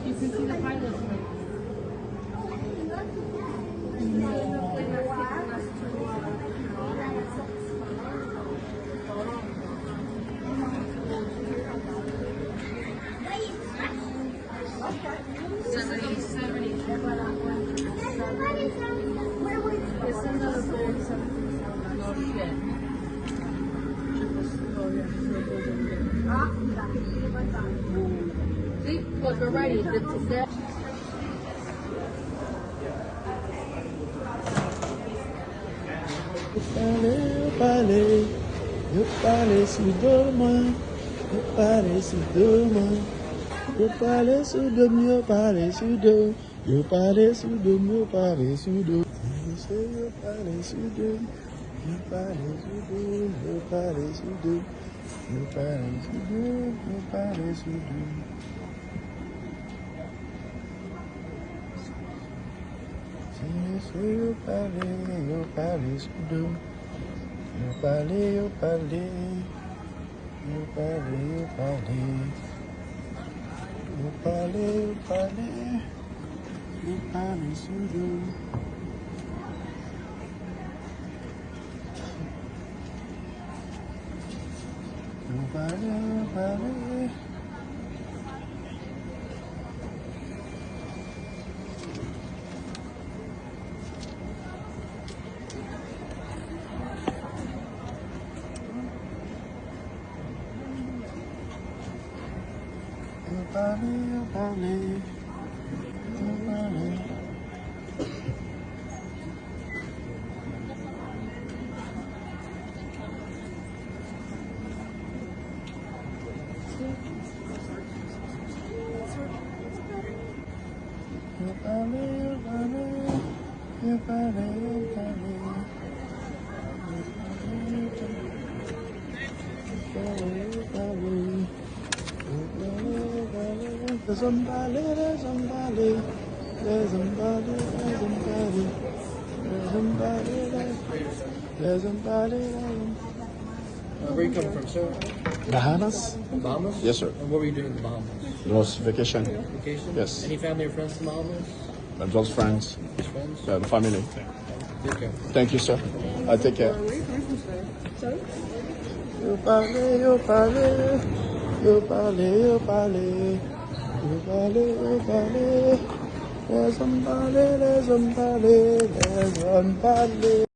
You can see the pilots. See, look, we're ready. Eu pareço doma, eu pareço doma, eu pareço doma, eu pareço doma, eu pareço doma, eu pareço doma, eu pareço doma, eu pareço doma, eu pareço doma, eu pareço doma, eu pareço doma. Eu pareço doma. Eu falei, eu falei, eu falei, eu falei, eu falei, eu falei, eu falei, surou. Eu falei, eu falei. Eu falei, eu falei, eu falei. Eu falei, eu falei, eu falei, eu falei. There's somebody, there's somebody, there's somebody, there's somebody, there's somebody, there's somebody, Where are you coming from, sir? Bahamas? Bahamas? Yes, sir. And what were you doing in the Bahamas? It was vacation. Vacation? Yes. Any family or friends in the Bahamas? And just friends. Just friends? Yeah, the family. Take care. Thank you, sir. I take care. Sorry? Eu falei, eu falei, eu falei, eu falei, eu falei, eu falei. There's somebody, there's somebody, there's somebody.